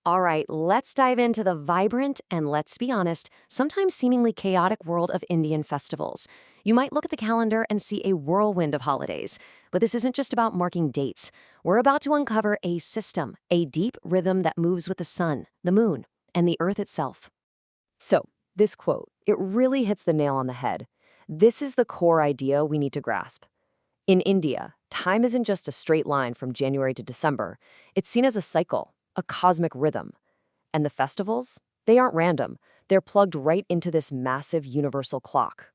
All right, let's dive into the vibrant and, let's be honest, sometimes seemingly chaotic world of Indian festivals. You might look at the calendar and see a whirlwind of holidays, but this isn't just about marking dates. We're about to uncover a system, a deep rhythm that moves with the sun, the moon, and the earth itself. So, this quote, it really hits the nail on the head. This is the core idea we need to grasp. In India, time isn't just a straight line from January to December. It's seen as a cycle, a cosmic rhythm. And the festivals? They aren't random. They're plugged right into this massive universal clock.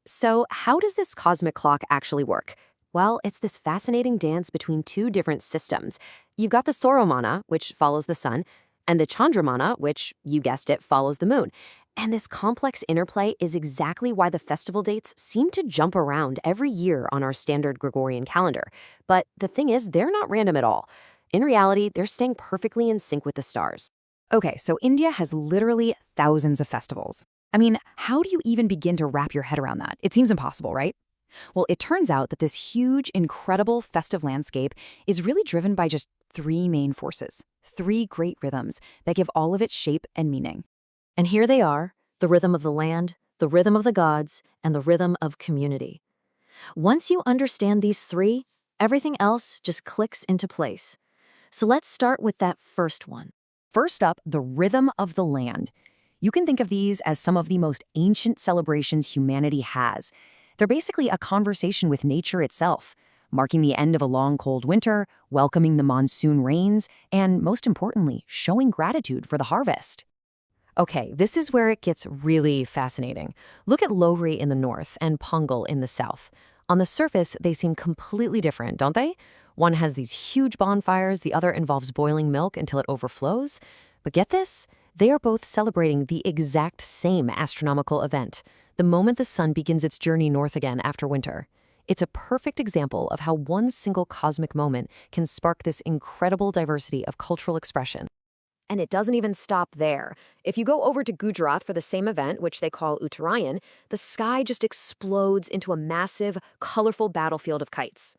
So, how does this cosmic clock actually work? Well, it's this fascinating dance between two different systems. You've got the Sauromana, which follows the sun, and the Chandramana, which, you guessed it, follows the moon. And this complex interplay is exactly why the festival dates seem to jump around every year on our standard Gregorian calendar. But the thing is, they're not random at all. In reality, they're staying perfectly in sync with the stars. Okay, so India has literally thousands of festivals. I mean, how do you even begin to wrap your head around that? It seems impossible, right? Well, it turns out that this huge, incredible festive landscape is really driven by just three main forces, three great rhythms that give all of it shape and meaning. And here they are, the rhythm of the land, the rhythm of the gods, and the rhythm of community. Once you understand these three, everything else just clicks into place. So let's start with that first one. First up, the rhythm of the land. You can think of these as some of the most ancient celebrations humanity has. They're basically a conversation with nature itself, marking the end of a long, cold winter, welcoming the monsoon rains, and most importantly, showing gratitude for the harvest. Okay, this is where it gets really fascinating. Look at Lohri in the north and Pongal in the south. On the surface, they seem completely different, don't they? One has these huge bonfires, the other involves boiling milk until it overflows. But get this? They are both celebrating the exact same astronomical event, the moment the sun begins its journey north again after winter. It's a perfect example of how one single cosmic moment can spark this incredible diversity of cultural expression. And it doesn't even stop there. If you go over to Gujarat for the same event, which they call Uttarayan, the sky just explodes into a massive, colorful battlefield of kites.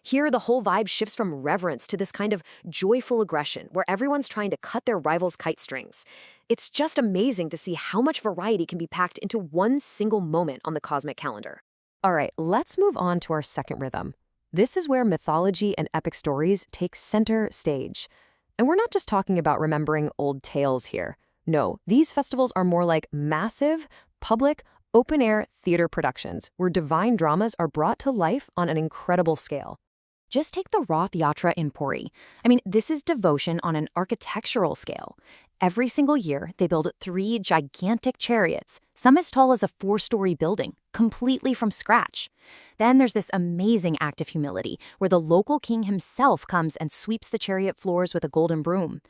Here, the whole vibe shifts from reverence to this kind of joyful aggression, where everyone's trying to cut their rivals' kite strings. It's just amazing to see how much variety can be packed into one single moment on the cosmic calendar. All right, let's move on to our second rhythm. This is where mythology and epic stories take center stage. And we're not just talking about remembering old tales here. No, these festivals are more like massive, public, open-air theater productions where divine dramas are brought to life on an incredible scale. Just take the Rath Yatra in Puri. I mean, this is devotion on an architectural scale. Every single year, they build three gigantic chariots, some as tall as a 4-story building, completely from scratch. Then there's this amazing act of humility, where the local king himself comes and sweeps the chariot floors with a golden broom.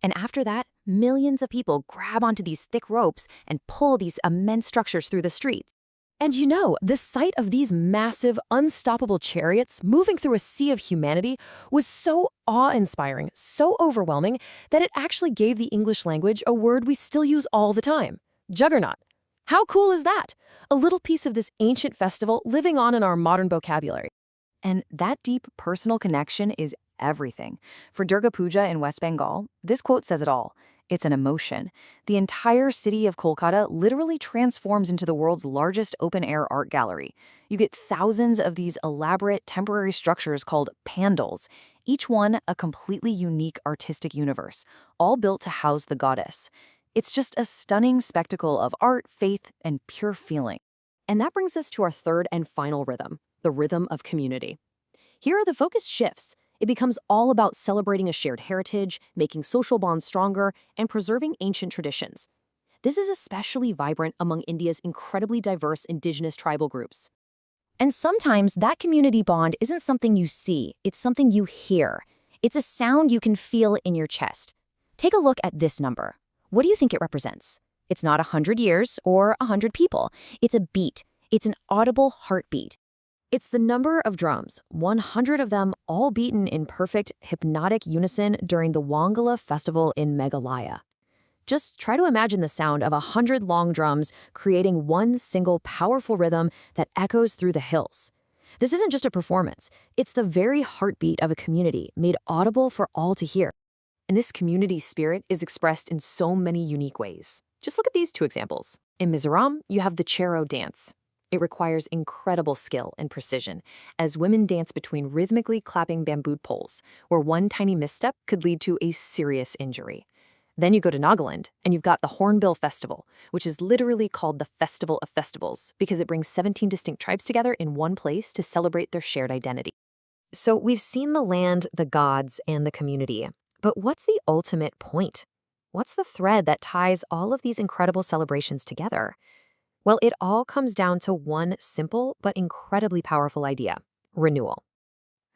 And after that, millions of people grab onto these thick ropes and pull these immense structures through the streets. And you know, the sight of these massive, unstoppable chariots moving through a sea of humanity was so awe-inspiring, so overwhelming, that it actually gave the English language a word we still use all the time: juggernaut. How cool is that? A little piece of this ancient festival living on in our modern vocabulary. And that deep personal connection is everything. For Durga Puja in West Bengal, this quote says it all. It's an emotion. The entire city of Kolkata literally transforms into the world's largest open-air art gallery. You get thousands of these elaborate temporary structures called pandals, each one a completely unique artistic universe, all built to house the goddess. It's just a stunning spectacle of art, faith, and pure feeling. And that brings us to our third and final rhythm, the rhythm of community. Here, the focus shifts. It becomes all about celebrating a shared heritage, making social bonds stronger, and preserving ancient traditions. This is especially vibrant among India's incredibly diverse indigenous tribal groups. And sometimes that community bond isn't something you see, it's something you hear. It's a sound you can feel in your chest. Take a look at this number. What do you think it represents? It's not 100 years or 100 people. It's a beat. It's an audible heartbeat. It's the number of drums, 100 of them all beaten in perfect, hypnotic unison during the Wangala festival in Meghalaya. Just try to imagine the sound of 100 long drums creating one single powerful rhythm that echoes through the hills. This isn't just a performance, it's the very heartbeat of a community made audible for all to hear. And this community spirit is expressed in so many unique ways. Just look at these two examples. In Mizoram, you have the Chero dance. It requires incredible skill and precision, as women dance between rhythmically clapping bamboo poles, where one tiny misstep could lead to a serious injury. Then you go to Nagaland, and you've got the Hornbill Festival, which is literally called the Festival of Festivals because it brings 17 distinct tribes together in one place to celebrate their shared identity. So we've seen the land, the gods, and the community. But what's the ultimate point? What's the thread that ties all of these incredible celebrations together? Well, it all comes down to one simple but incredibly powerful idea: renewal.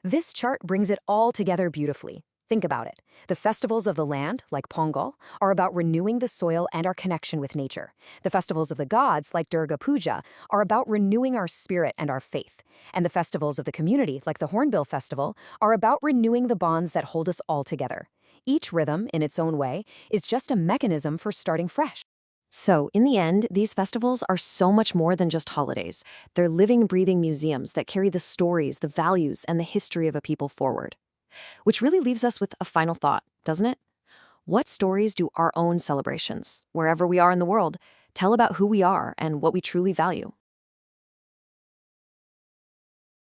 This chart brings it all together beautifully. Think about it. The festivals of the land, like Pongal, are about renewing the soil and our connection with nature. The festivals of the gods, like Durga Puja, are about renewing our spirit and our faith. And the festivals of the community, like the Hornbill Festival, are about renewing the bonds that hold us all together. Each rhythm, in its own way, is just a mechanism for starting fresh. So, in the end, these festivals are so much more than just holidays. They're living, breathing museums that carry the stories, the values, and the history of a people forward. Which really leaves us with a final thought, doesn't it? What stories do our own celebrations, wherever we are in the world, tell about who we are and what we truly value?